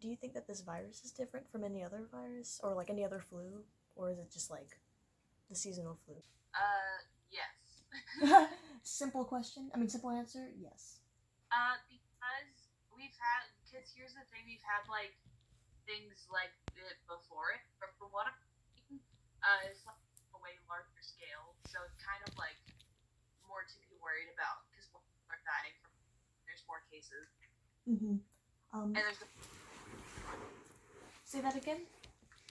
do you think that this virus is different from any other virus or like any other flu, or is it just like the seasonal flu? Yes. Simple question. I mean, simple answer. Yes. Because because here's the thing, we've had like things like it before it, but for what I'm seeing, it's like a way larger scale, so it's kind of like more to be worried about because people are dying from there's more cases, Mm-hmm. Um, and there's say that again.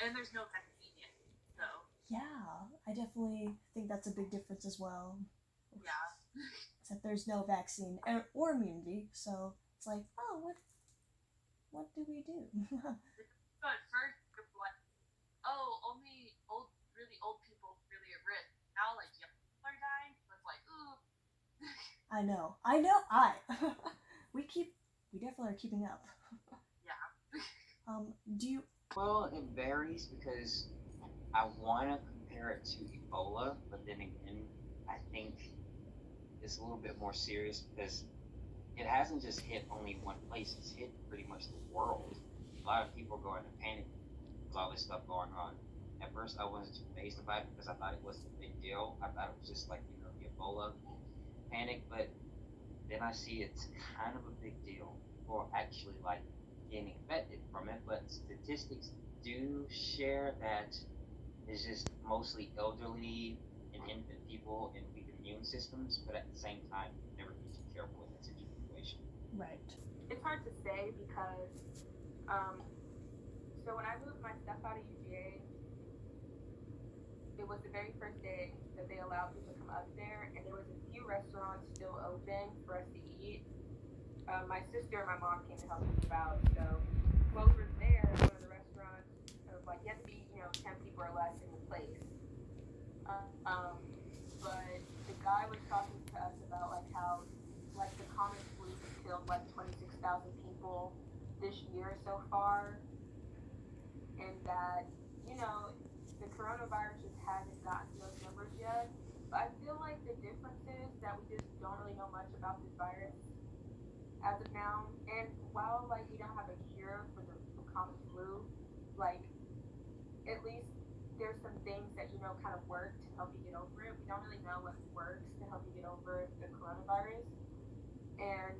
no vaccine yet, so Yeah, I definitely think that's a big difference as well. yeah. Except there's no vaccine or immunity, so it's like, oh, what do we do? So at first it was like, oh, only really old people really at risk. Now like young people are dying, so it's like, ooh, I know. I know. We definitely are keeping up. yeah. Do you? Well, it varies because I want to compare it to Ebola, but then again, I think it's a little bit more serious because it hasn't just hit only one place, it's hit pretty much the world. A lot of people are going to panic with all this stuff going on. At first, I wasn't too phased about it because I thought it wasn't a big deal. I thought it was just like, the Ebola panic, but then I see it's kind of a big deal. People actually like getting infected from it, but statistics do share that it's just mostly elderly and infant people and weak immune systems, but at the same time, never be too careful in that situation. Right. It's hard to say because, so when I moved my stuff out of UGA, it was the very first day that they allowed people to come up there, and there was a few restaurants still open for us to eat. My sister and my mom came to help us out, so while we were there, one of the restaurants, it was like you have to be, 10 people or less in the place. But the guy was talking to us about like how like the common flu has killed like 26,000 people this year so far, and that the coronavirus just hasn't gotten to those numbers yet. But I feel like the difference is that we just don't really know much about this virus as of now. And while like we don't have a cure for the common flu, like at least there's some things that kind of work to help you get over it. We don't really know what works to help you get over the coronavirus, and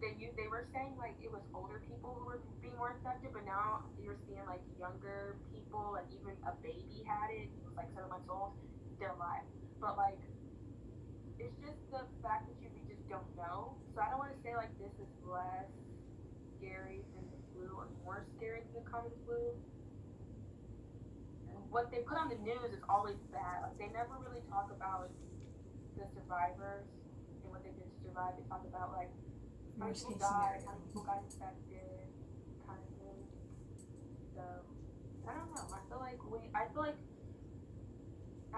they were saying like it was older people who were being more infected, but now you're seeing like younger people, like even a baby had it. He was like 7 months old. They're alive, but like it's just the fact that we just don't know. So I don't want to say like this is less scary than the flu or more scary than the common flu. What they put on the news is always bad. Like they never really talk about the survivors and what they did to survive. They talk about like how many people died, how many people got infected, kind of thing. So I don't know. I feel like I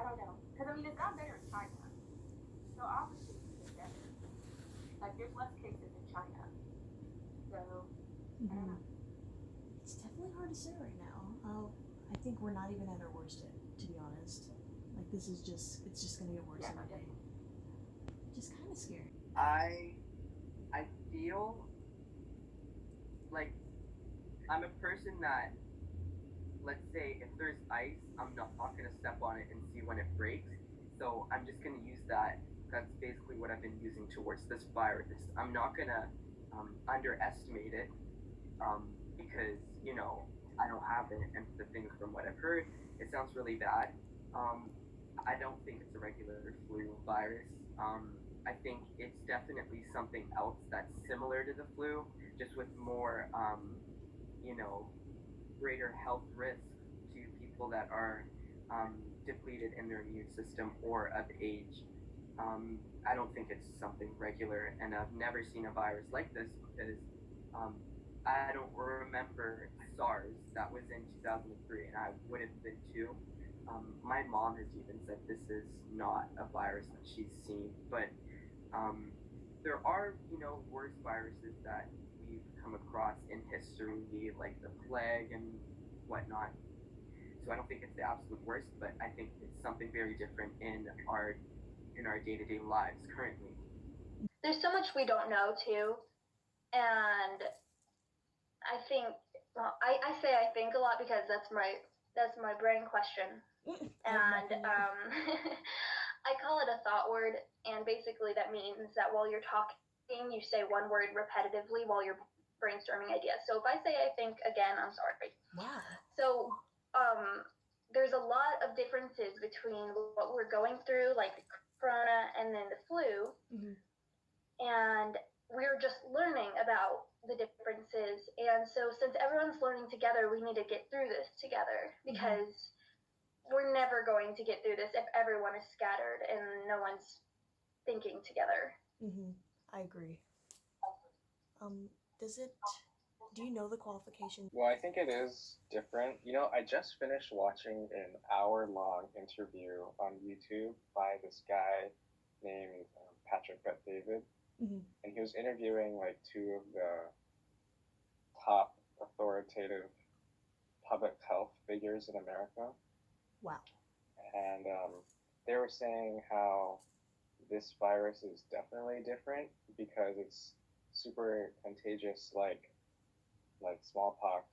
don't know, because I mean it's gotten better in China. So obviously it's better. Like there's less cases in China. So I don't know. It's definitely hard to say right now. I think we're not even at our worst yet, to be honest. Like it's just gonna get worse every day. Which is kind of scary. I feel like I'm a person that, let's say, if there's ice, I'm not going to step on it and see when it breaks. So I'm just going to use that. That's basically what I've been using towards this virus. I'm not going to underestimate it because, I don't have it. And the thing from what I've heard, it sounds really bad. I don't think it's a regular flu virus. I think it's definitely something else that's similar to the flu, just with more, greater health risk to people that are depleted in their immune system or of age. I don't think it's something regular, and I've never seen a virus like this because I don't remember SARS. That was in 2003, and I would have been too. My mom has even said this is not a virus that she's seen, but there are, worse viruses that we've come across in history, like the plague and whatnot. So I don't think it's the absolute worst, but I think it's something very different in our day-to-day lives currently. There's so much we don't know too, and I think, well, I say I think a lot because that's my brain question. And I call it a thought word, and basically that means that while you're talking, you say one word repetitively while you're brainstorming ideas. So if I say I think again, I'm sorry. Wow. So there's a lot of differences between what we're going through, like the corona and then the flu, and we're just learning about the differences. And so since everyone's learning together, we need to get through this together because we're never going to get through this if everyone is scattered and no one's thinking together. I agree. Do you know the qualifications? Well, I think it is different. You know, I just finished watching an hour-long interview on YouTube by this guy named Patrick Bet-David, and he was interviewing like two of the top authoritative public health figures in America. Wow. And they were saying how this virus is definitely different because it's super contagious, like smallpox,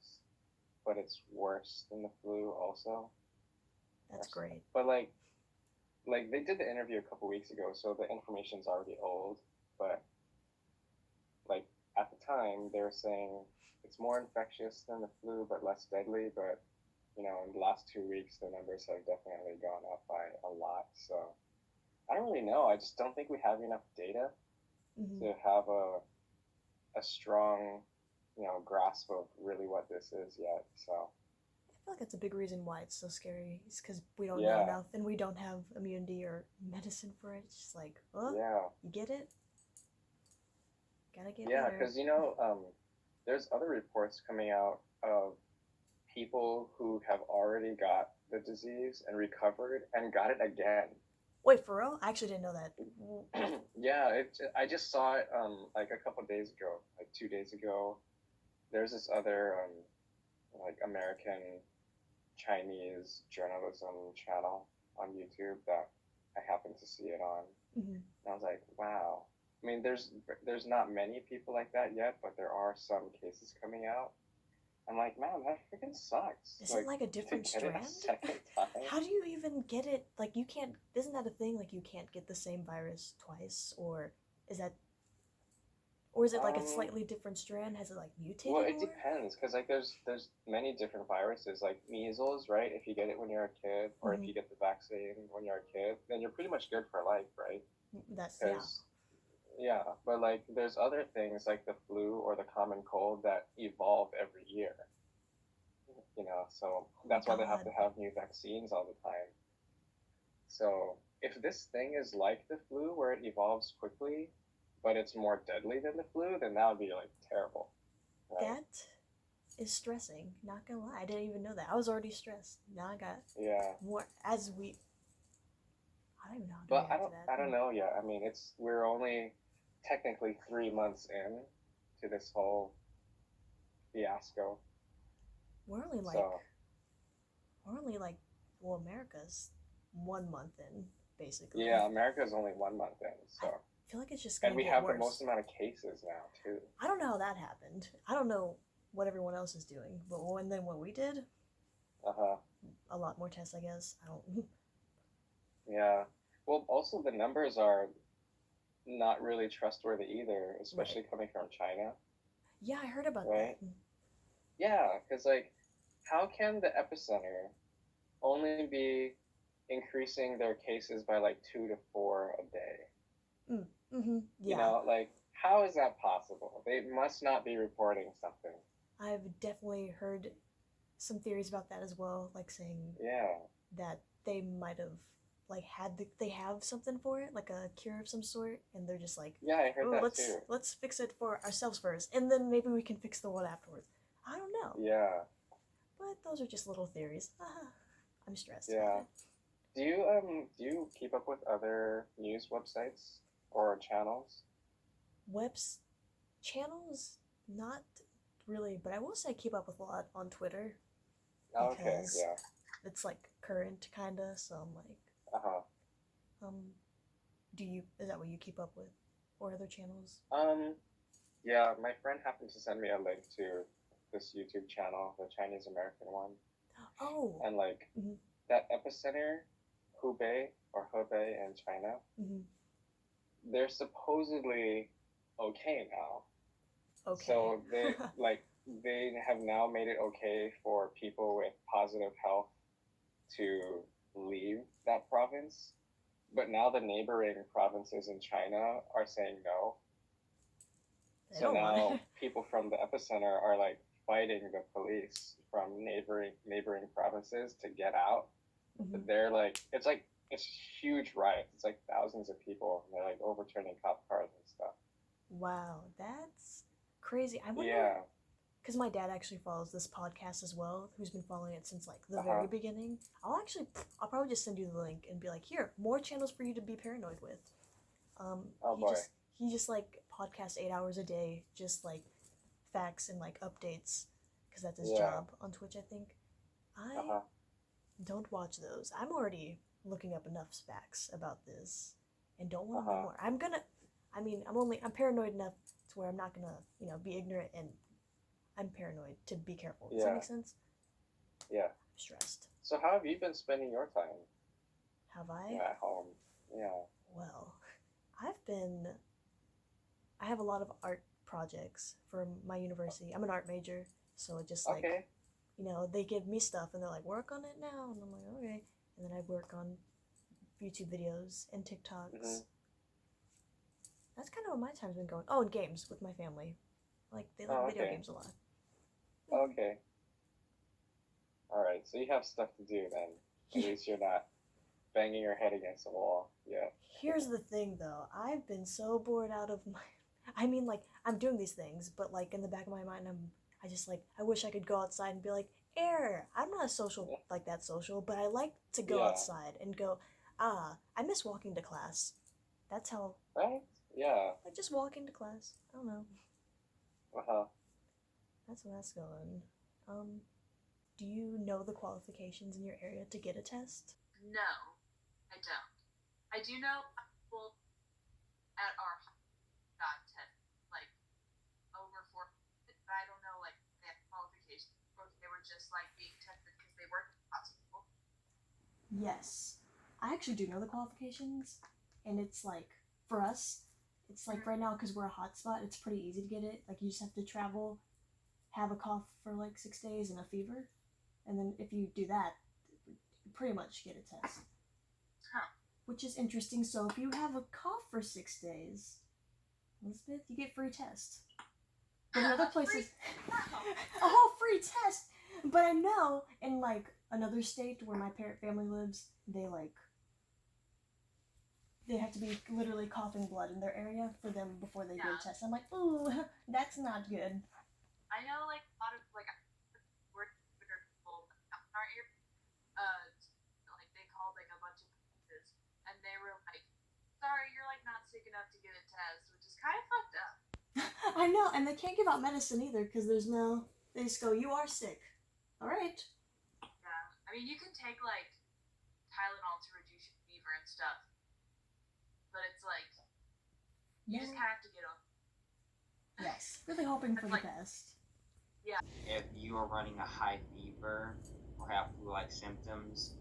but it's worse than the flu also. That's great. But like they did the interview a couple weeks ago, so the information's already old. But like at the time, they were saying it's more infectious than the flu, but less deadly. But you know, in the last 2 weeks, the numbers have definitely gone up by a lot. So I don't really know. I just don't think we have enough data to have a strong, you know, grasp of really what this is yet. So I feel like that's a big reason why it's so scary. It's because we don't know enough, and we don't have immunity or medicine for it. It's just like, you get it? Gotta get it. Yeah, because you know, there's other reports coming out of people who have already got the disease and recovered and got it again. Wait, for real? I actually didn't know that. Yeah, I just saw it like a couple days ago, like 2 days ago. There's this other like American Chinese journalism channel on YouTube that I happened to see it on. And I was like, wow. I mean, there's not many people like that yet, but there are some cases coming out. I'm like, man, that freaking sucks. Is it like a different strand? How do you even get it? Like, you can't. Isn't that a thing? Like, you can't get the same virus twice, or is that? Or is it like a slightly different strand? Has it like mutated? Well, it depends, because like there's many different viruses, like measles, right? If you get it when you're a kid, or if you get the vaccine when you're a kid, then you're pretty much good for life, right? That's yeah, but like there's other things like the flu or the common cold that evolve every year. You know, so that's why they have to have new vaccines all the time. So if this thing is like the flu, where it evolves quickly, but it's more deadly than the flu, then that would be like terrible. Right? That is stressing. Not gonna lie, I didn't even know that. I was already stressed. Now I got more as we. I don't even know. But I don't know yet. I mean, we're only technically 3 months in to this whole fiasco. We're only like well, America's 1 month in, basically. Yeah, America's only 1 month in, so. I feel like it's just gonna get worse. And we have the most amount of cases now too. I don't know how that happened. I don't know what everyone else is doing, but then what we did, a lot more tests, I guess. I don't. Yeah. Well, also the numbers are not really trustworthy either, especially coming from China. Yeah, I heard about that. Yeah, because like, how can the epicenter only be increasing their cases by like 2 to 4 a day? Yeah. You know, like, how is that possible? They must not be reporting something. I've definitely heard some theories about that as well, like saying that they might have like they have something for it, like a cure of some sort, and they're just like, I heard that too. Let's fix it for ourselves first, and then maybe we can fix the one afterwards. I don't know. Yeah. But those are just little theories. I'm stressed. Yeah. Do you keep up with other news websites or channels? Channels? Not really, but I will say I keep up with a lot on Twitter. Okay, yeah. It's like current kinda, so I'm like is that what you keep up with? Or other channels? Yeah, my friend happened to send me a link to this YouTube channel, the Chinese American one, Oh. and like Mhm. that epicenter, Hubei in China, Mhm. they're supposedly okay now. Okay. So they have now made it okay for people with positive health to leave that province, but now the neighboring provinces in China are saying no. They So don't want now it. people from the epicenter are like fighting the police from neighboring provinces to get out. But Mhm. they're like it's huge riots. It's like thousands of people. And they're like overturning cop cars and stuff. Wow, that's crazy. I wonder, Yeah. because my dad actually follows this podcast as well, who's been following it since like the Uh-huh. very beginning. I'll probably just send you the link and be like, here, more channels for you to be paranoid with. Oh he boy. just like podcasts 8 hours a day, just like facts and like updates, because that's his Yeah. job on Twitch, I think. I Uh-huh. don't watch those. I'm already looking up enough facts about this and don't want to know Uh-huh. more. I'm paranoid enough to where I'm not gonna, be ignorant, and I'm paranoid to be careful. Does that Yeah. make sense? Yeah. I'm stressed. So how have you been spending your time? Have I? Yeah, at home. Yeah. Well, I have a lot of art projects for my university. I'm an art major, so it just like, Okay. they give me stuff and they're like, work on it now, and I'm like, okay. And then I work on YouTube videos and TikToks. Mhm. That's kind of what my time's been going. Oh, and games with my family. Like, they like Oh, video okay. games a lot. Okay. All right. So you have stuff to do then. At least you're not banging your head against the wall. Yeah. Here's the thing, though. I've been so bored out of my... I mean, like, I'm doing these things, but, like, in the back of my mind, I wish I could go outside and be like, air. I'm not a social, like, that social, but I like to go Yeah. outside and go, I miss walking to class. That's how... Right? Yeah. Like, just walking to class. I don't know. Uh-huh. That's where that's going. Do you know the qualifications in your area to get a test? No, I don't. I do know people at our got tested, like, over 4, but I don't know, like, their qualifications, or if they were just, like, being tested because they work in the hospital. Yes. I actually do know the qualifications, and it's like, for us, it's like right now, because we're a hotspot, it's pretty easy to get it. Like, you just have to travel, have a cough for like 6 days and a fever, and then if you do that, you pretty much get a test. Huh. Which is interesting. So if you have a cough for 6 days, Elizabeth, you get free test. But in other places, a whole free test. But I know in like another state where my family lives, they have to be literally coughing blood in their area for them before they get a test. I'm like, ooh, that's not good. I know, like, a lot of, like, we're people in our area, like, they called, like, a bunch of places, and they were like, sorry, you're, like, not sick enough to get a test, which is kind of fucked up. I know, and they can't give out medicine either, because they just go, you are sick. Alright. Yeah, I mean, you can take, like, Tylenol to reduce your fever and stuff, but it's like, you just kind of have to get on. Yes, really hoping for the best. Yeah. If you are running a high fever or have flu-like symptoms,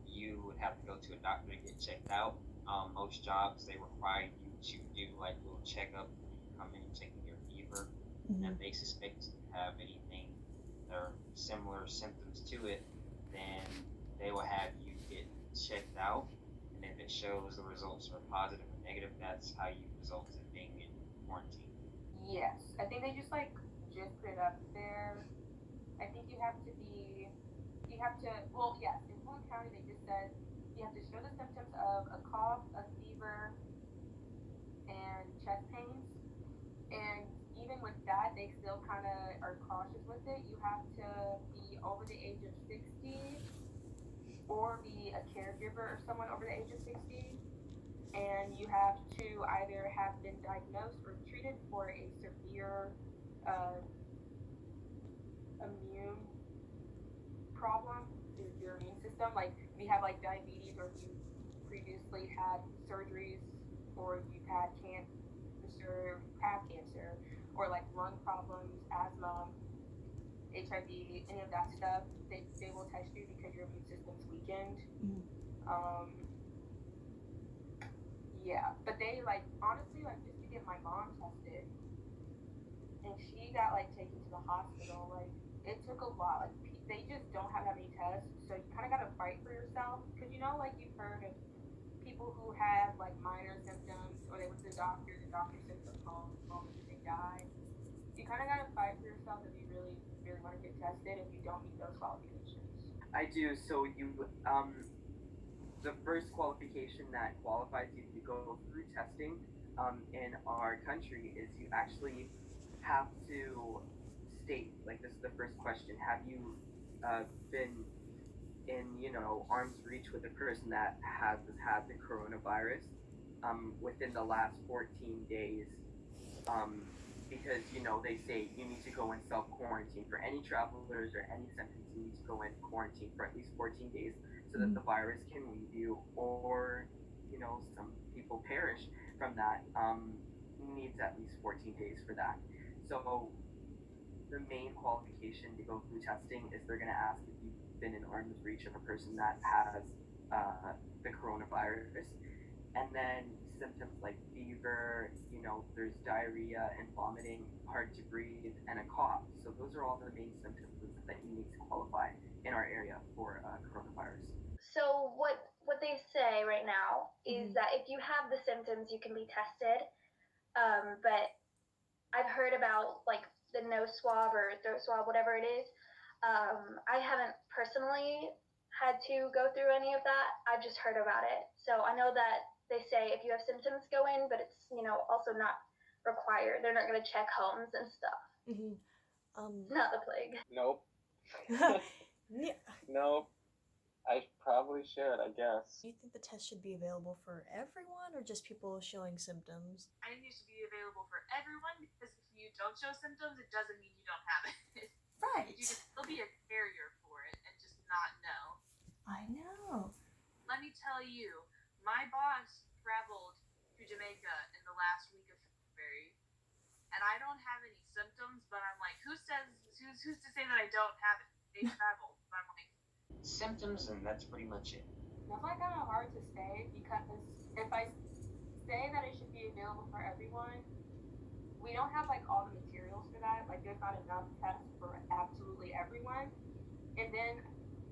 you would have to go to a doctor to get checked out. Most jobs, they require you to do like a little checkup when you come in checking your fever. Mm-hmm. And if they suspect you have anything or similar symptoms to it, then they will have you get checked out. And if it shows the results are positive or negative, that's how you result in being in quarantine. Yes, I think they just put it up there. I think in Fulton County they just said you have to show the symptoms of a cough, a fever, and chest pains. And even with that, they still kind of are cautious with it. You have to be over the age of 60 or be a caregiver or someone over the age of 60. And you have to either have been diagnosed or treated for a severe immune problem to your immune system. Like if you have like diabetes, or if you previously had surgeries, or if you've had cancer, or like lung problems, asthma. HIV, any of that stuff, they will test you because your immune system's weakened. Yeah, but they like honestly like just to get my mom tested, and she got like taken to the hospital. Like it took a lot. Like they just don't have that many tests, so you kind of gotta fight for yourself because you know like you've heard of people who have like minor symptoms or they went to the doctor sent them home, and then they died. You kind of gotta fight for yourself if you really really want to get tested if you don't meet those qualifications. I do. So the first qualification that qualifies you to go through testing in our country is you actually have to state, like this is the first question, have you been in, arm's reach with a person that has had the coronavirus within the last 14 days? Because, they say you need to go in self-quarantine. For any travelers or any symptoms, you need to go in quarantine for at least 14 days so that the virus can leave you, or some people perish from that. Needs at least 14 days for that. So the main qualification to go through testing is they're going to ask if you've been in arm's reach of a person that has the coronavirus. And then symptoms like fever, there's diarrhea and vomiting, hard to breathe, and a cough. So those are all the main symptoms that you need to qualify in our area for coronavirus. So what they say right now is that if you have the symptoms, you can be tested. But I've heard about like the nose swab or throat swab, whatever it is. I haven't personally had to go through any of that. I've just heard about it. So I know that they say if you have symptoms, go in, but it's also not required. They're not going to check homes and stuff. Not the plague. Nope. Nope. I probably should, I guess. Do you think the test should be available for everyone or just people showing symptoms? I think it should be available for everyone because if you don't show symptoms, it doesn't mean you don't have it. Right. You can still be a carrier for it and just not know. I know. Let me tell you, my boss traveled to Jamaica in the last week of February, and I don't have any symptoms, but I'm like, who's to say that I don't have it? They traveled, but I'm like, symptoms, and that's pretty much it. That's like kind of hard to say because if I say that it should be available for everyone, we don't have like all the materials for that. Like there's not enough tests for absolutely everyone.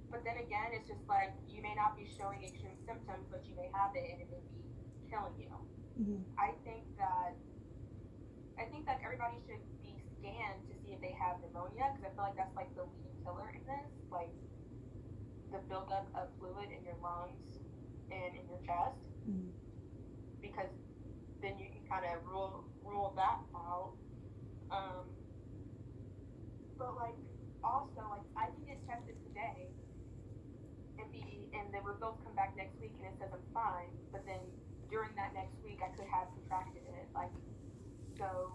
But then again, it's just like you may not be showing extreme symptoms, but you may have it and it may be killing you. I think that everybody should be scanned to see if they have pneumonia because I feel like that's like the leading killer in this, like the buildup of fluid in your lungs and in your chest, because then you can kind of rule that out. But like also like I can get tested today and the results come back next week and it says I'm fine, but then during that next week I could have contracted it. Like so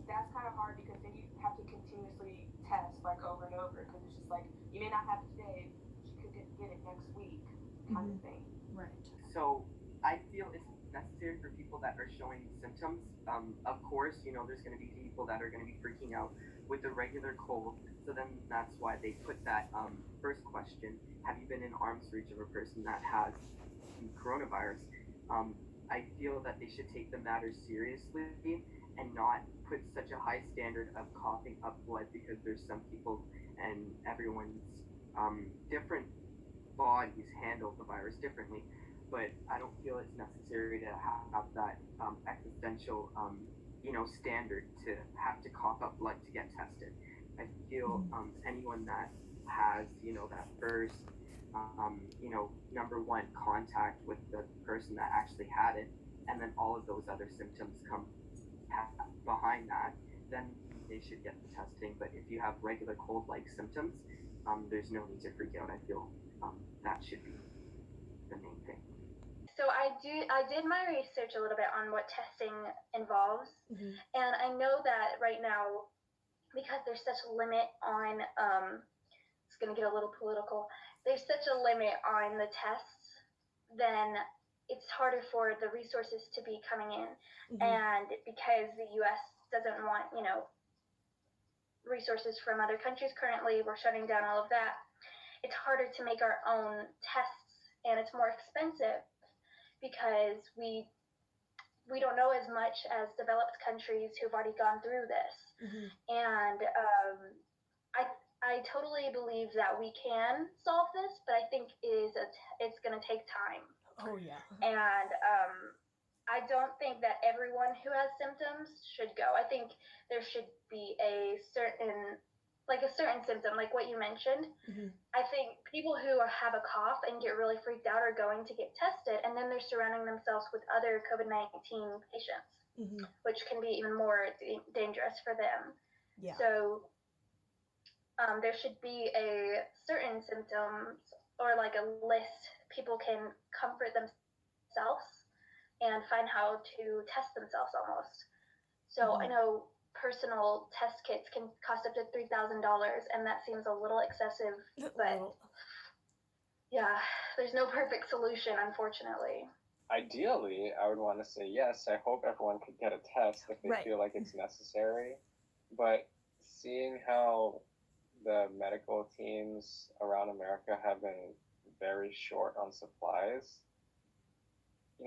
that's kind of hard because then you have to continuously test like over and over because it's just like you may not have it today, but you could get it next week kind of thing. Right. So I feel it's necessary for people that are showing symptoms. Of course, there's going to be people that are going to be freaking out with the regular cold. So then that's why they put that first question, have you been in arm's reach of a person that has the coronavirus? I feel that they should take the matter seriously and not put such a high standard of coughing up blood because there's some people and everyone's different bodies handle the virus differently. But I don't feel it's necessary to have that existential, standard to have to cough up blood to get tested. I feel anyone that has, that first, number one, contact with the person that actually had it, and then all of those other symptoms come behind that, then they should get the testing. But if you have regular cold-like symptoms, there's no need to freak out. I feel that should be the main thing. So I did my research a little bit on what testing involves, and I know that right now, because there's such a limit on, it's going to get a little political, there's such a limit on the tests, then it's harder for the resources to be coming in, and because the U.S. doesn't want, resources from other countries currently. We're shutting down all of that. It's harder to make our own tests, and it's more expensive because we don't know as much as developed countries who've already gone through this. Mm-hmm. And I totally believe that we can solve this, but I think it's going to take time. Oh yeah. And I don't think that everyone who has symptoms should go. I think there should be a certain symptom, like what you mentioned. Mm-hmm. I think people who have a cough and get really freaked out are going to get tested, and then they're surrounding themselves with other COVID-19 patients, Mm-hmm. which can be even more dangerous for them. Yeah. So there should be a certain symptoms or like a list people can comfort themselves and find how to test themselves almost. So I know personal test kits can cost up to $3,000, and that seems a little excessive, but yeah, there's no perfect solution, unfortunately. Ideally, I would want to say yes. I hope everyone could get a test if they feel like it's necessary. But seeing how the medical teams around America have been very short on supplies,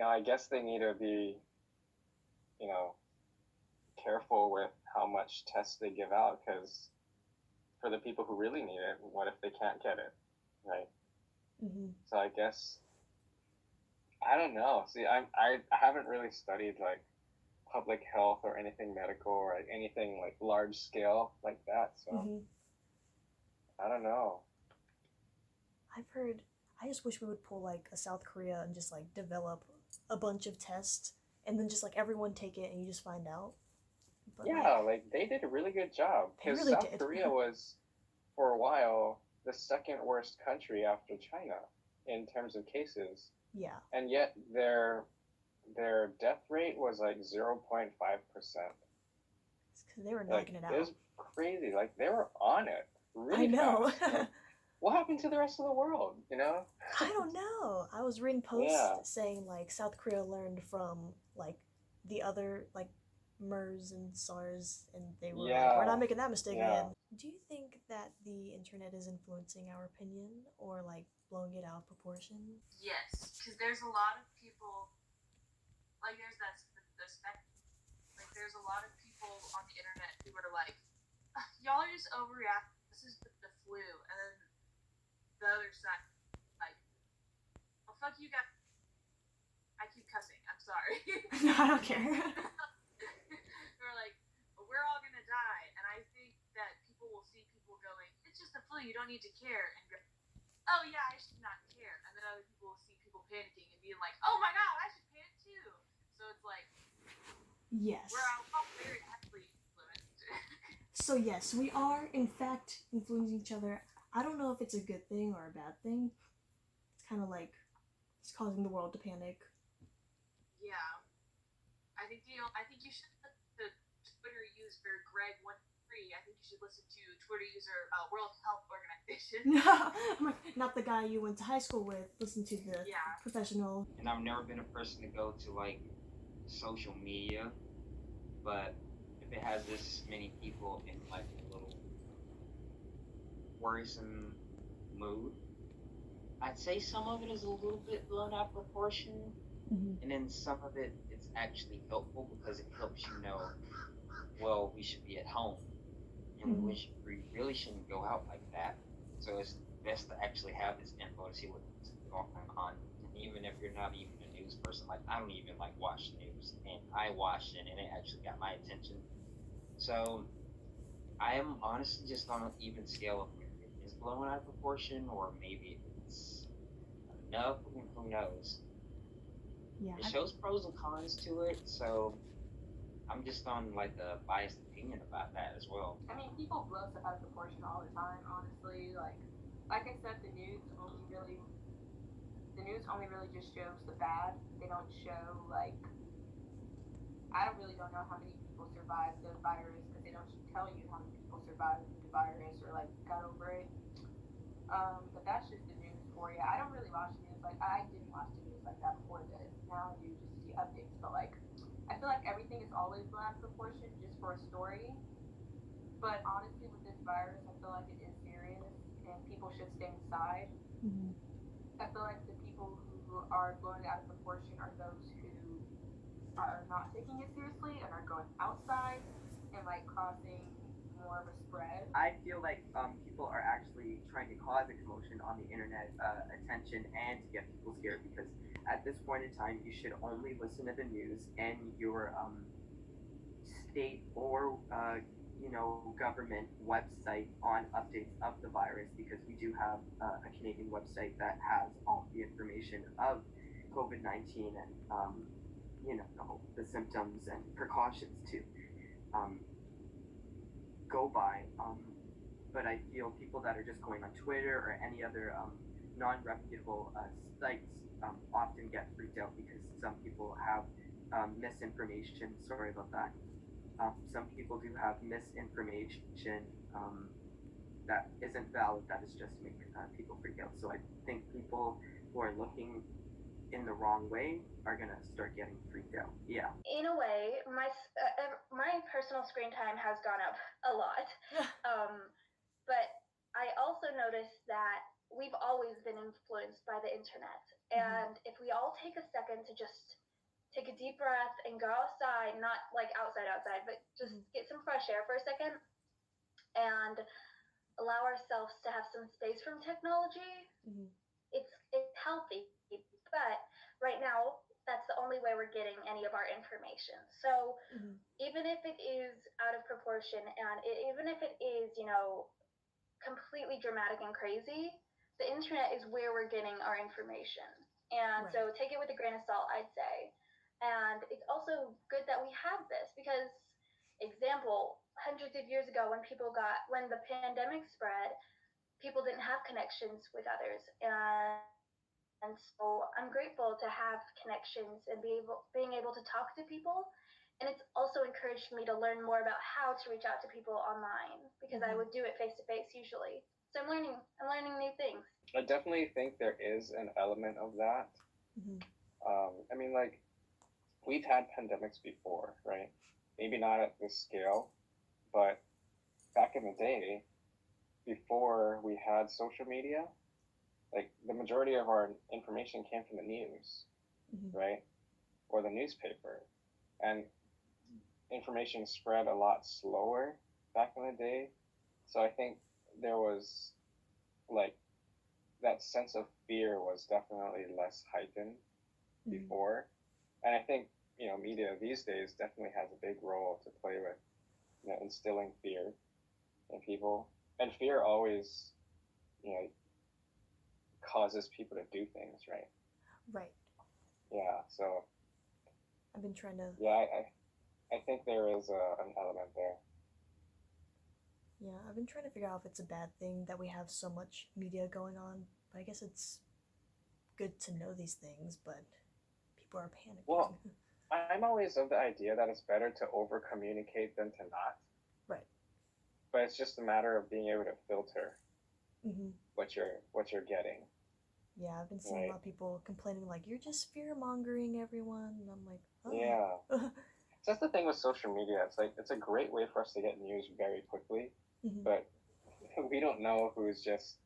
I guess they need to be, careful with how much tests they give out, because for the people who really need it, what if they can't get it, right? Mm-hmm. So I guess, I don't know. See, I haven't really studied like public health or anything medical or like anything like large scale like that. So I don't know. I've heard. I just wish we would pull like a South Korea and just like develop a bunch of tests and then just like everyone take it and you just find out. But like they did a really good job, because really South Korea was for a while the second worst country after China in terms of cases. Yeah. And yet their death rate was like 0.5%. It's because they were knocking it out. It was crazy. Like they were on it. Really I know. Like, what happened to the rest of the world? I don't know. I was reading posts saying like South Korea learned from like the other like MERS and SARS, and they were like, we're not making that mistake again. Do you think that the internet is influencing our opinion or like blowing it out of proportion? Yes, because there's a lot of people, like there's the spec, like there's a lot of people on the internet who are like, y'all are just overreacting. This is the flu, and then the other side, like, well, fuck you guys. I keep cussing. I'm sorry. No, I don't care. They're like, we're all gonna die, and I think that people will see people going, it's just the flu. You don't need to care, and go, oh yeah, I should not care. And then other people will see people panicking and being like, oh my god, I should panic too. So it's like, yes, we're all very heavily influenced. So yes, we are in fact influencing each other. I don't know if it's a good thing or a bad thing. It's kind of like it's causing the world to panic. Yeah, I think you should let the Twitter user Greg13. I think you should listen to Twitter user World Health Organization. Not the guy you went to high school with. Listen to the professional. And I've never been a person to go to like social media, but if it has this many people in like a little worrisome mood, I'd say some of it is a little bit blown out of proportion, and then some of it it's actually helpful because it helps you know, well, we should be at home, and we really shouldn't go out like that. So it's best to actually have this info to see what's going on. And even if you're not even a news person, like I don't even like watch news, and I watched it and it actually got my attention. So I am honestly just on an even scale of it is blown out of proportion, or maybe it's enough. Who knows? Yeah. It shows pros and cons to it, so I'm just on like a biased opinion about that as well. I mean, people blow stuff out of proportion all the time, honestly. Like I said, the news only really just shows the bad. They don't show like, I really don't know how many people survived the virus because they don't tell you how many people survived the virus or like got over it. But that's just the news for you. I don't really watch the news. Like I didn't watch the news like that before this. Now I do just see updates. But like I feel like everything is always blown out of proportion just for a story. But honestly, with this virus, I feel like it is serious, and people should stay inside. Mm-hmm. I feel like the people who are blowing it out of proportion are those who are not taking it seriously and are going outside and like causing more of a spread. I feel like people are actually trying to cause a commotion on the internet, attention, and to get people scared, because at this point in time, you should only listen to the news and your state or government website on updates of the virus, because we do have a Canadian website that has all the information of COVID-19 and the symptoms and precautions to go by. But I feel people that are just going on Twitter or any other non-reputable sites often get freaked out, because some people have misinformation. Sorry about that. Some people do have misinformation that isn't valid, that is just to make people freak out. So I think people who are looking in the wrong way are going to start getting freaked out. Yeah. In a way, my personal screen time has gone up a lot. But I also noticed that we've always been influenced by the internet. And if we all take a second to just take a deep breath and go outside, not like outside, but just get some fresh air for a second and allow ourselves to have some space from technology, it's healthy. But right now, that's the only way we're getting any of our information. So even if it is out of proportion and even if it is, completely dramatic and crazy, the internet is where we're getting our information. And so take it with a grain of salt, I'd say. And it's also good that we have this because, example, hundreds of years ago when the pandemic spread, people didn't have connections with others. And so I'm grateful to have connections and being able to talk to people. And it's also encouraged me to learn more about how to reach out to people online because I would do it face to face usually. So I'm learning new things. I definitely think there is an element of that. I mean, like, we've had pandemics before, right? Maybe not at this scale, but back in the day, before we had social media, like the majority of our information came from the news, right? Or the newspaper. And information spread a lot slower back in the day. So I think there was like that sense of fear was definitely less heightened before. And I think, media these days definitely has a big role to play with, instilling fear in people. And fear always, causes people to do things, right? Right. Yeah, so I've been trying to... Yeah, I think there is an element there. Yeah, I've been trying to figure out if it's a bad thing that we have so much media going on, but I guess it's good to know these things, but people are panicking. Well, I'm always of the idea that it's better to over-communicate than to not. Right. But it's just a matter of being able to filter what you're getting. Yeah, I've been seeing a lot of people complaining like, you're just fear-mongering everyone, and I'm like, oh. Yeah. So that's the thing with social media. It's like, it's a great way for us to get news very quickly, but we don't know who's just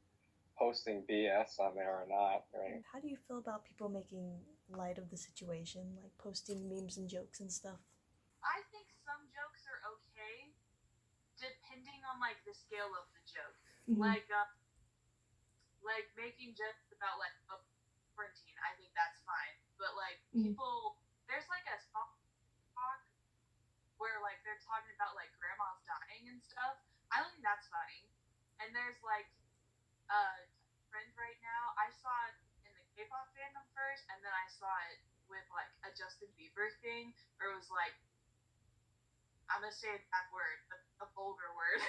posting BS on there or not, right? How do you feel about people making light of the situation, like posting memes and jokes and stuff? I think some jokes are okay, depending on like the scale of the joke. Like making jokes about like quarantine, I think that's fine. But like people, there's like a talk where like they're talking about like grandma's dying and stuff. I don't think that's funny. And there's like a trend right now. I saw it in the K-pop fandom first, and then I saw it with like a Justin Bieber thing, where it was like, I'm gonna say that word, but a vulgar word.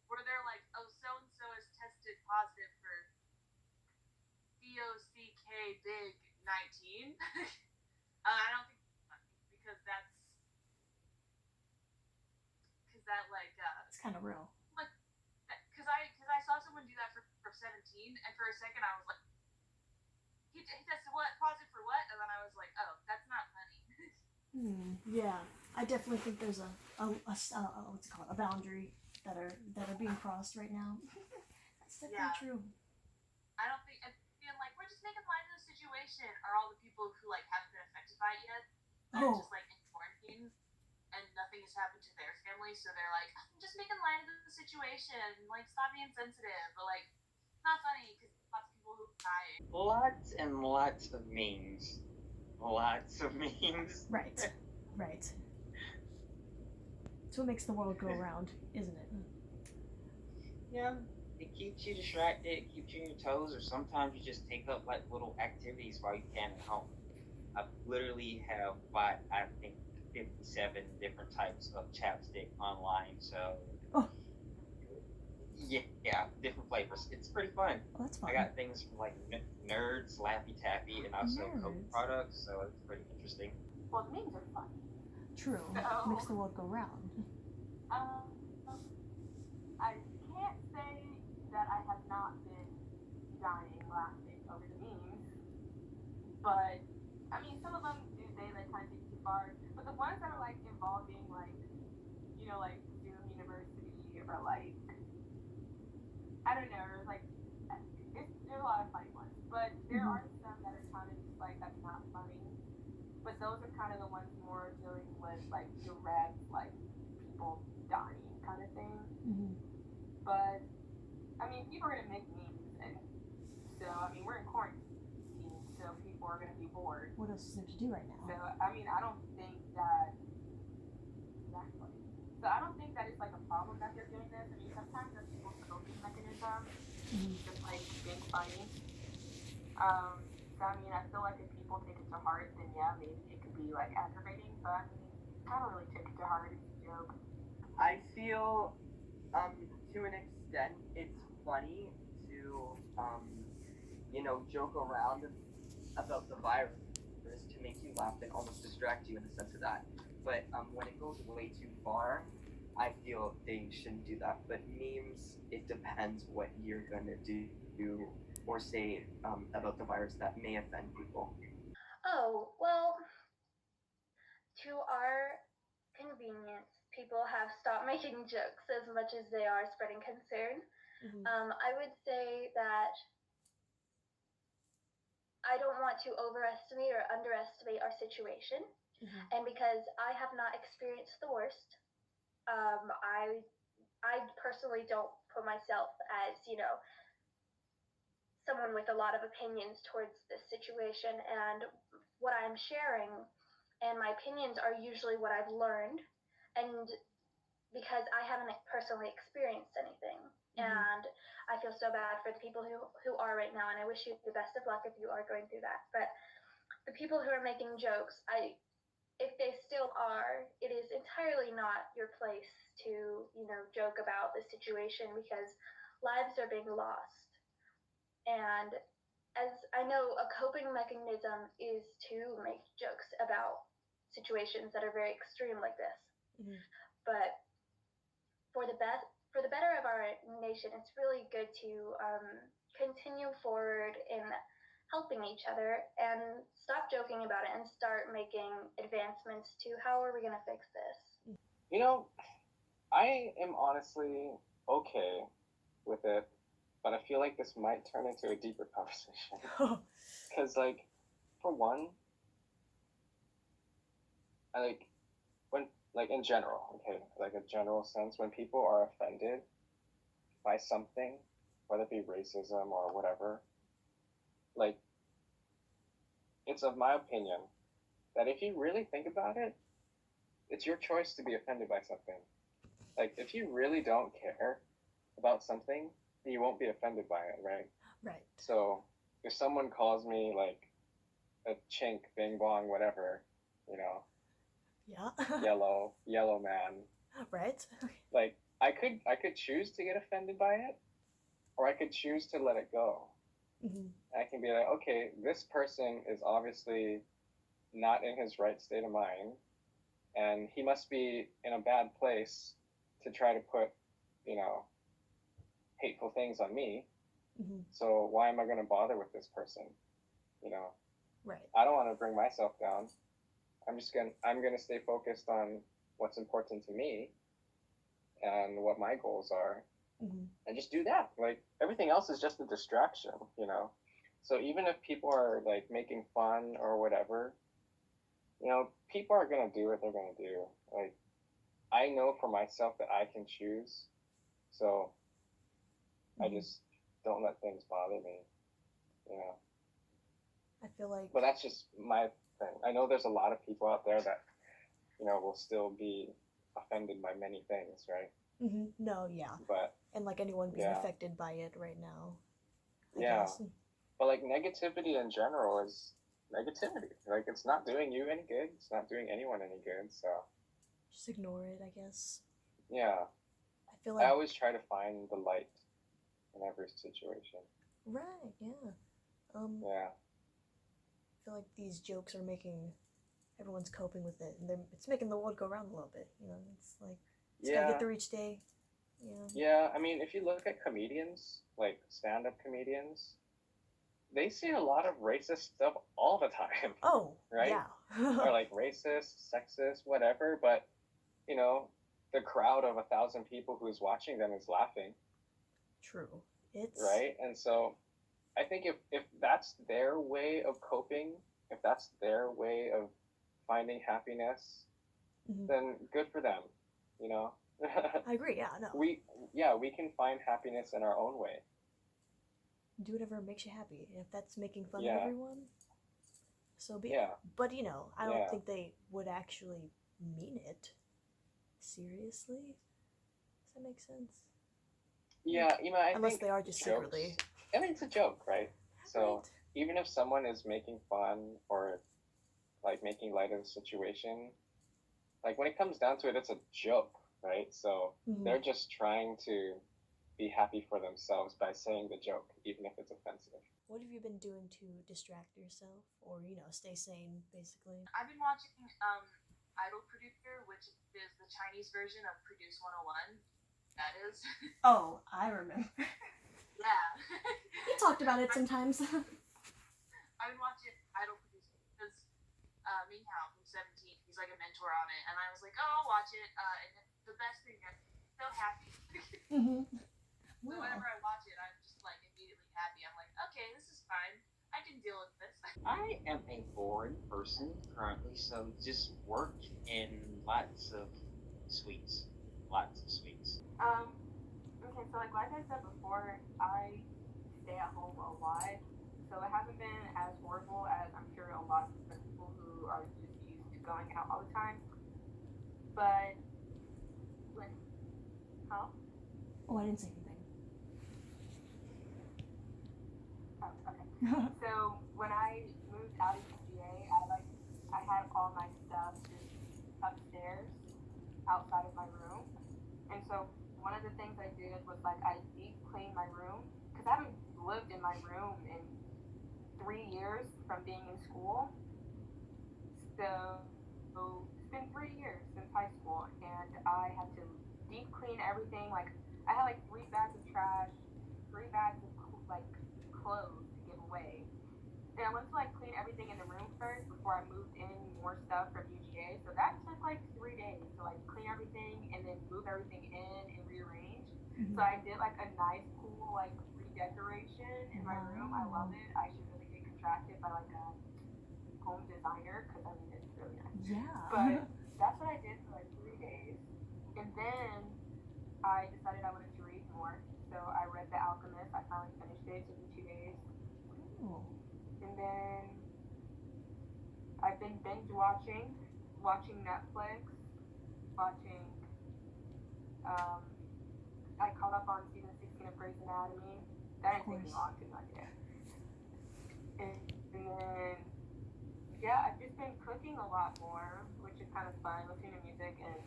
Where they're like, oh, so-and-so has tested positive for COCK big 19. I don't think that's funny, because that it's kind of real. Like, because I saw someone do that for 17, and for a second I was like, he tested what? Positive for what? And then I was like, oh, that's not funny. Yeah. I definitely think there's what's it called, a boundary that are being crossed right now. That's definitely true. I don't think, and being like, we're just making light of the situation, are all the people who like haven't been affected by it yet. They're just like in quarantine, and nothing has happened to their family, so they're like, I'm just making light of the situation, like stop being sensitive, but like, not funny because lots of people who are dying. Lots and lots of memes. Lots of memes. Right. Right. It's what makes the world go around, isn't it? Yeah. It keeps you distracted, it keeps you on your toes, or sometimes you just take up like little activities while you can at home. I literally have bought, I think, 57 different types of chapstick online, so yeah, different flavors. It's pretty fun. Oh, that's fun. I got things from like Nerds, Laffy Taffy, and also Coke products, so it's pretty interesting. Well, the memes are fun. True. So, Makes the world go round. I can't say that I have not been dying laughing over the memes, but I mean, some of them do say they kind of take too far, but the ones that are like involving like, you know, like Zoom University or like, I don't know, or like, there's a lot of funny ones, but there are some that are kind of just like, that's not funny, but those are kind of the ones more dealing with like direct, like people dying kind of thing. But I mean, people are gonna make memes, and so I mean, we're in quarantine, so people are gonna be bored. What else is there to do right now? So I mean, I don't think that exactly. So I don't think that it's like a problem that they're doing this. I mean, sometimes that's people's coping mechanism, just like being funny. So I mean, I feel like if people take it to heart, then yeah, maybe it could be like aggravating. But I mean, I don't really take it to heart. It's a joke. I feel, to an extent, it's funny to, you know, joke around about the virus to make you laugh and almost distract you in the sense of that. But when it goes way too far, I feel they shouldn't do that. But memes, it depends what you're gonna do or say about the virus that may offend people. Oh, well, to our convenience, people have stopped making jokes as much as they are spreading concern. I would say that I don't want to overestimate or underestimate our situation. And because I have not experienced the worst, I personally don't put myself as, you know, someone with a lot of opinions towards this situation. And what I'm sharing and my opinions are usually what I've learned. And because I haven't personally experienced anything. And I feel so bad for the people who are right now, and I wish you the best of luck if you are going through that. But the people who are making jokes, if they still are, it is entirely not your place to, you know, joke about the situation because lives are being lost. And as I know, a coping mechanism is to make jokes about situations that are very extreme like this. But for the better of our nation, it's really good to continue forward in helping each other and stop joking about it and start making advancements to how are we going to fix this. You know, I am honestly okay with it, but I feel like this might turn into a deeper conversation. Because, like, for one, I like in general, okay, like a general sense, when people are offended by something, whether it be racism or whatever, like, it's of my opinion that if you really think about it, it's your choice to be offended by something. Like, if you really don't care about something, then you won't be offended by it, right? Right. So, if someone calls me, like, a chink, bing bong, whatever, you know, yellow man. Right. Like, I could choose to get offended by it, or I could choose to let it go. I can be like, okay, this person is obviously not in his right state of mind, and he must be in a bad place to try to put, you know, hateful things on me. So why am I going to bother with this person? You know, right. I don't want to bring myself down. I'm gonna stay focused on what's important to me and what my goals are, and just do that. Like everything else is just a distraction, you know. So even if people are like making fun or whatever, you know, people are gonna do what they're gonna do. Like I know for myself that I can choose, so I just don't let things bother me, you know. I feel like. But that's just my thing. I know there's a lot of people out there that, you know, will still be offended by many things, right? No, yeah. But and like anyone being affected by it right now. I guess. But like negativity in general is negativity. Like it's not doing you any good. It's not doing anyone any good. So just ignore it, I guess. Yeah. I feel like I always try to find the light in every situation. Right. Yeah. Yeah. I feel like these jokes are making everyone's coping with it, and it's making the world go round a little bit. You know, it's like gotta get through each day. Yeah. Yeah. I mean, if you look at comedians, like stand-up comedians, they say a lot of racist stuff all the time. Oh. Right. Yeah. Or like racist, sexist, whatever. But you know, the crowd of 1,000 people who's watching them is laughing. True. It's right, and so I think if that's their way of coping, if that's their way of finding happiness, then good for them, you know. I agree. Yeah. No. We can find happiness in our own way. Do whatever makes you happy, and if that's making fun of everyone, so be it. But you know, I don't think they would actually mean it seriously. Does that make sense? Yeah, you know, I unless think they are just jokes, secretly. I mean, it's a joke, right? So right. Even if someone is making fun or like making light of the situation, like when it comes down to it, it's a joke, right? So they're just trying to be happy for themselves by saying the joke, even if it's offensive. What have you been doing to distract yourself, or you know, stay sane, basically? I've been watching Idol Producer, which is the Chinese version of Produce 101. That is. Oh, I remember. Yeah. You talked about it sometimes. I've been watching Idol Producer because Ming Hao from 17, he's like a mentor on it, and I was like, oh, I'll watch it, and it's the best thing ever. So happy. So whenever I watch it, I'm just like immediately happy. I'm like, okay, this is fine. I can deal with this. I am a boring person currently, so just work and lots of sweets. Lots of sweets. Okay, so like I said before, I stay at home a lot, so it hasn't been as horrible as I'm sure a lot of people who are just used to going out all the time. But like, huh? Oh, I didn't say anything. Oh, okay. So when I moved out of UGA, I had all my stuff just upstairs, outside of my room, and so one of the things I did was like I deep cleaned my room because I haven't lived in my room in 3 years from being in school. So it's been 3 years since high school, and I had to deep clean everything. Like I had like 3 bags of trash, 3 bags of like clothes to give away. And I went to like clean everything in the room first before I moved in more stuff from UGA. So that took like 3 days to like clean everything and then move everything in and rearrange. So I did like a nice, cool like redecoration in my room. I love it. I should really get contracted by like a home designer because I mean it's really nice. Yeah. But that's what I did for like 3 days, and then I decided I wanted to read more. So I read The Alchemist. I finally finished it. It took me 2 days. Ooh. And then I've been binge watching Netflix, watching. I caught up on season 16 of Grey's Anatomy. That didn't take me long because I did. And then I've just been cooking a lot more, which is kind of fun. Listening to music and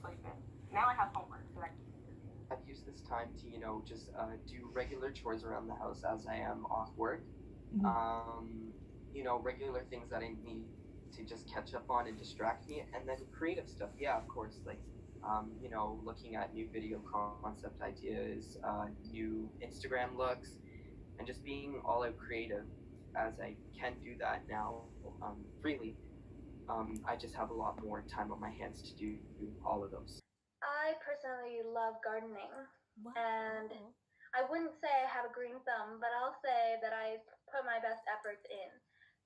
sleeping. Now I have homework, so that keeps me busy. I've used this time to just do regular chores around the house as I am off work. Regular things that I need to just catch up on and distract me, and then creative stuff. Yeah, of course, like looking at new video concept ideas, new Instagram looks, and just being all out creative as I can do that now freely. I just have a lot more time on my hands to do all of those. I personally love gardening, Wow. and I wouldn't say I have a green thumb, but I'll say that I put my best efforts in.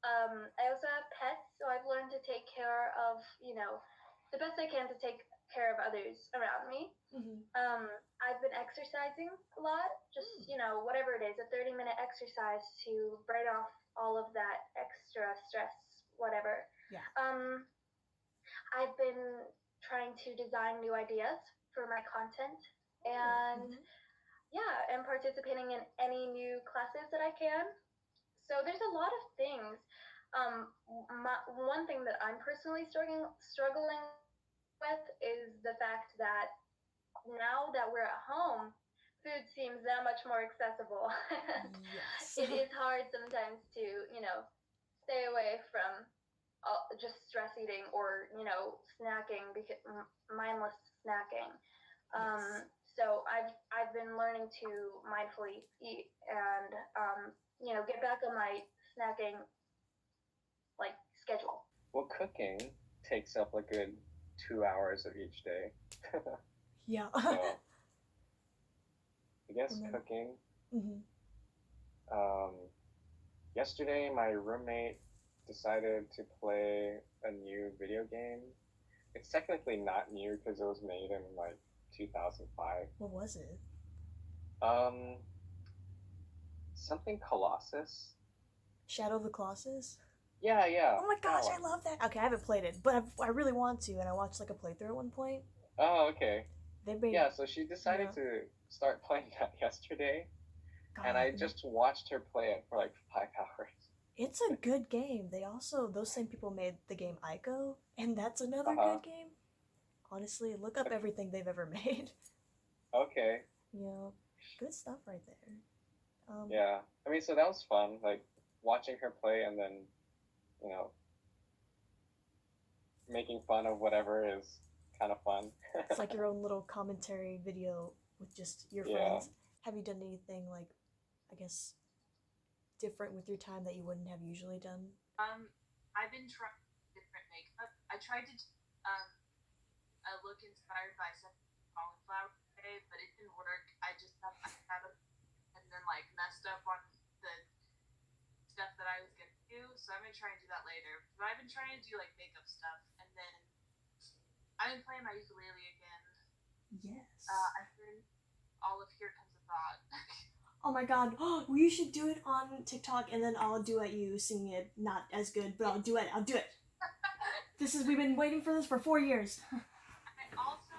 I also have pets, so I've learned to take care of, the best I can to take care of others around me. Mm-hmm. I've been exercising a lot, just, whatever it is, a 30-minute exercise to burn off all of that extra stress, whatever. Yeah. I've been trying to design new ideas for my content, and yeah, and participating in any new classes that I can. So there's a lot of things. One thing that I'm personally struggling with is the fact that now that we're at home, food seems that much more accessible. Yes. It is hard sometimes to, stay away from just stress eating or, snacking, because mindless snacking. Yes. So I've been learning to mindfully eat and get back on my snacking like schedule. Well, cooking takes up a good 2 hours of each day. Yeah. So, I guess And then- cooking. Mm-hmm. Yesterday, my roommate decided to play a new video game. It's technically not new because it was made in like 2005. What was it? Something Colossus. Shadow of the Colossus? Yeah, yeah. Oh my gosh, that I one. love that. Okay, I haven't played it, but I really want to, and I watched like a playthrough at one point. Oh, okay. They made Yeah, so she decided to start playing that yesterday, and I just watched her play it for like 5 hours. It's a good game. Those same people made the game Ico, and that's another good game. Honestly, look up everything they've ever made. Okay. Good stuff right there. Yeah, I mean, so that was fun, like watching her play and then, making fun of whatever is kind of fun. It's like your own little commentary video with just your friends. Have you done anything like, I guess, different with your time that you wouldn't have usually done? I've been trying different makeup. I tried to look inspired by some cauliflower today, but it didn't work. I had a and then like messed up on the stuff that I was gonna do. So I'm gonna try and do that later. But I've been trying to do like makeup stuff, and then I've been playing my ukulele again. Yes. I heard all of Here Comes a Thought. Oh my god, well, you should do it on TikTok and then I'll duet you singing it. Not as good, but I'll do it. We've been waiting for this for 4 years. I also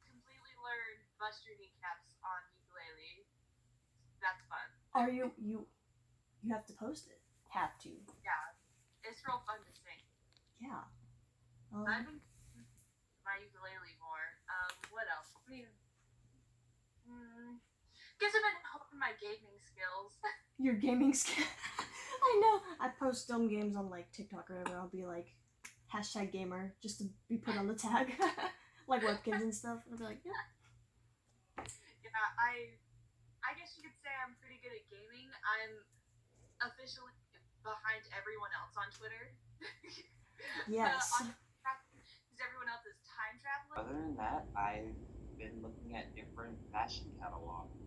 completely learned Bust Your Kneecaps on ukulele. That's fun. Are you have to post it. Have to. Yeah. It's real fun to sing. Yeah. I've been my ukulele more. What else? Guess I've been helping my gaming skills. Your gaming skills. I know. I post dumb games on like TikTok or whatever. I'll be like #gamer just to be put on the tag, like webkins and stuff. I'll be like, yeah. Yeah, I guess you could say I'm pretty good at gaming. I'm officially behind everyone else on Twitter. Yes. Because everyone else is time traveling. Other than that, I've been looking at different fashion catalogs.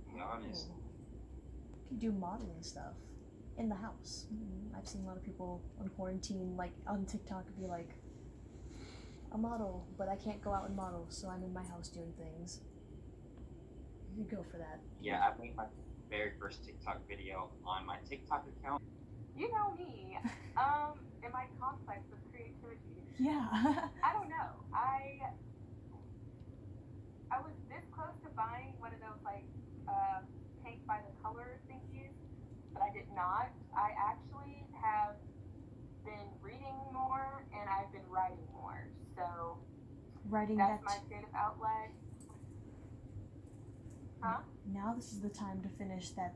To be honest. You can do modeling stuff in the house. I've seen a lot of people on quarantine, like on TikTok, be like, a model, but I can't go out and model, so I'm in my house doing things. You go for that. Yeah, I made my very first TikTok video on my TikTok account. You know me, in my complex of creativity. Yeah. I don't know. I was this close to buying one of those like paint by the color thingies, but I did not. I actually have been reading more and I've been writing more. So Writing that's that. my creative outlet. Huh? Now this is the time to finish that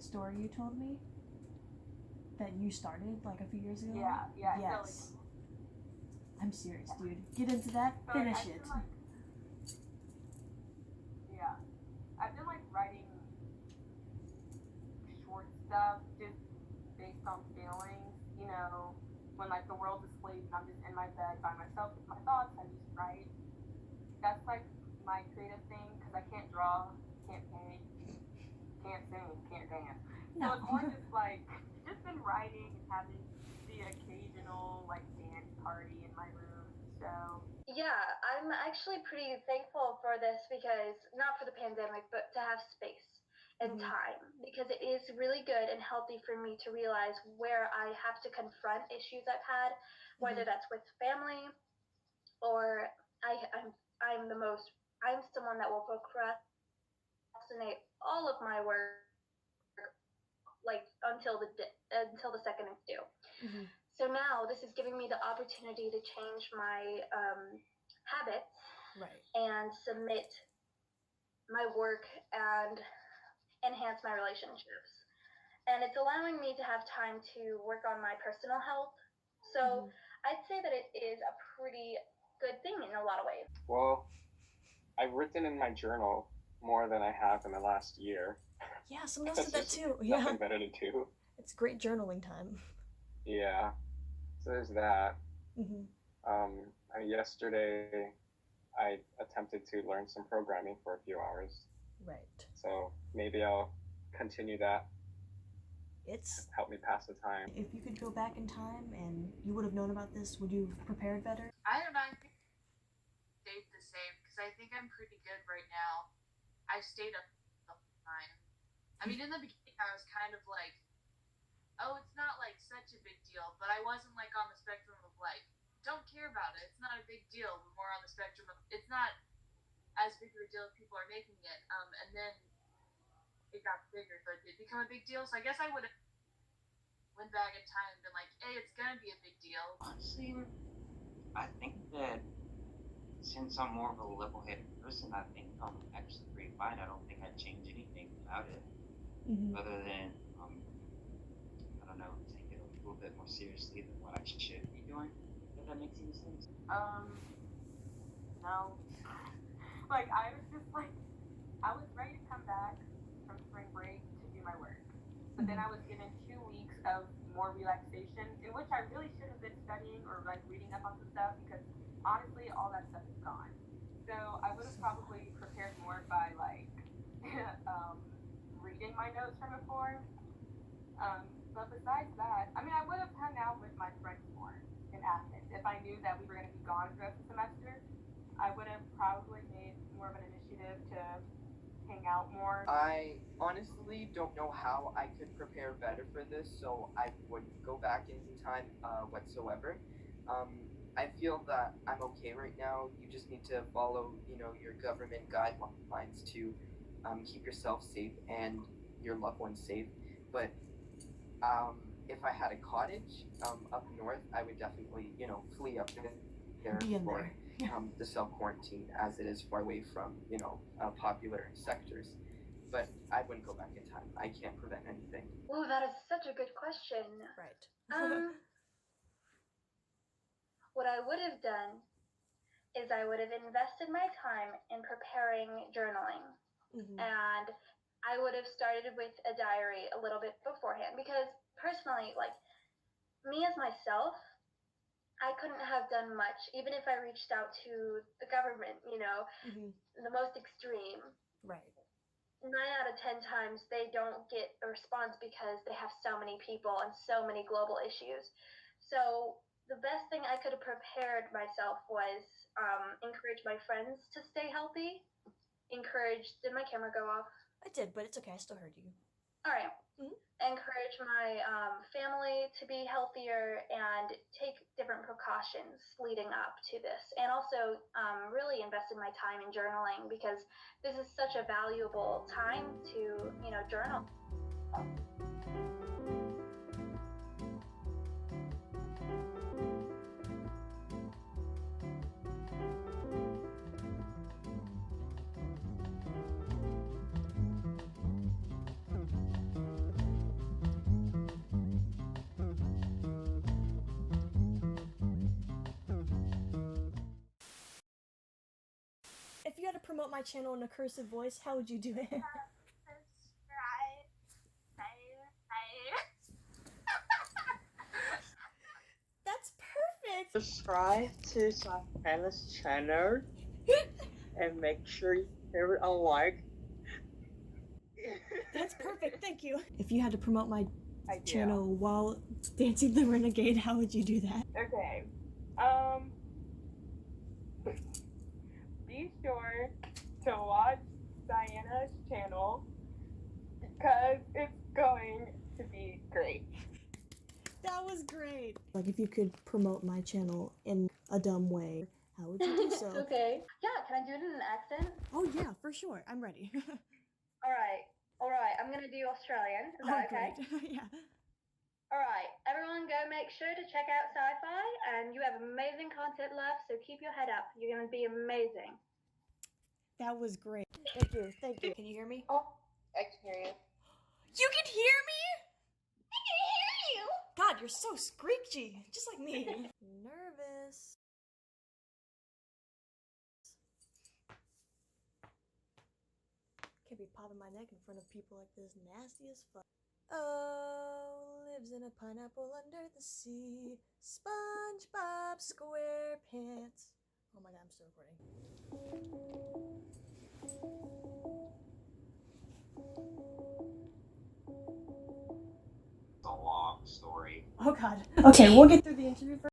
story you told me that you started like a few years ago. Yeah. Yes. I'm serious, dude. Get into that. So Finish I've it. been, like, yeah, I've been like writing short stuff just based on feelings, when like the world's asleep and I'm just in my bed by myself with my thoughts, I just write. That's like my creative thing because I can't draw, can't paint, can't sing, can't dance. So it's more just like just been writing and having the occasional like dance party in my room. So yeah, I'm actually pretty thankful for this because not for the pandemic, but to have space and time because it is really good and healthy for me to realize where I have to confront issues I've had, whether that's with family or I'm someone that will procrastinate all of my work like until the second it's due. So now this is giving me the opportunity to change my habits and submit my work and enhance my relationships. And it's allowing me to have time to work on my personal health. So I'd say that it is a pretty good thing in a lot of ways. Well, I've written in my journal more than I have in the last year. Yeah, someone else did that too. Yeah. Nothing better to do. It's great journaling time. Yeah. So there's that. Yesterday, I attempted to learn some programming for a few hours. Right. So maybe I'll continue that. It's help me pass the time. If you could go back in time and you would have known about this, would you have prepared better? I don't know. I think I stayed the same because I think I'm pretty good right now. I've stayed up the whole time. I mean, in the beginning, I was kind of like, oh, it's not like such a big deal, but I wasn't like on the spectrum of like, don't care about it. It's not a big deal. But more on the spectrum of it's not as big of a deal as people are making it. And then it got bigger, so it did become a big deal. So I guess I would have went back in time and been like, hey, it's gonna be a big deal. Honestly, I think that since I'm more of a level-headed person, I think I'm actually pretty fine. I don't think I'd change anything about it, other than I don't know, take it a little bit more seriously than what I should be doing. If that makes any sense. No. Like I was just like, I was ready to come back from spring break to do my work, but then I was given 2 weeks of more relaxation, in which I really should have been studying or like reading up on some stuff because honestly, all that stuff is gone. So I would have probably prepared more by like reading my notes from before. But besides that, I mean, I would have hung out with my friends more in Athens if I knew that we were going to be gone throughout the semester. I would have probably made more of an initiative to hang out more. I honestly don't know how I could prepare better for this, so I wouldn't go back in time whatsoever. I feel that I'm okay right now. You just need to follow, your government guidelines to keep yourself safe and your loved ones safe. But if I had a cottage up north, I would definitely, flee up there for the self-quarantine, as it is far away from, popular sectors. But I wouldn't go back in time. I can't prevent anything. Oh, that is such a good question. Right. What I would have done is I would have invested my time in preparing journaling. And I would have started with a diary a little bit beforehand because personally, like me as myself, I couldn't have done much, even if I reached out to the government, the most extreme. Right. 9 out of 10 times they don't get a response because they have so many people and so many global issues. So the best thing I could have prepared myself was encourage my friends to stay healthy. Did my camera go off? I did, but it's okay. I still heard you. All right. Encourage my family to be healthier and take different precautions leading up to this. And also really invest in my time in journaling because this is such a valuable time to, journal. If you had to promote my channel in a cursive voice, how would you do it? Subscribe to Shaina's channel and make sure you give it a like. That's perfect, thank you. If you had to promote my I do. channel while dancing the renegade, how would you do that? Okay. Be sure to watch Diana's channel because it's going to be great. That was great. Like if you could promote my channel in a dumb way, how would you do so? Okay. Yeah, can I do it in an accent? Oh yeah, for sure. I'm ready. Alright, I'm gonna do Australian. Is that okay? Great. Yeah. Alright, everyone go make sure to check out Sci-Fi, and you have amazing content left, so keep your head up. You're gonna be amazing. That was great. Thank you. Thank you. Can you hear me? Oh, I can hear you. You can hear me? I can hear you. God, you're so screechy, just like me. Nervous. Can't be popping my neck in front of people like this. Nasty as fuck. Oh, lives in a pineapple under the sea. SpongeBob SquarePants. Oh my god, I'm still recording. It's a long story. Oh god. Okay, we'll get through the interview first.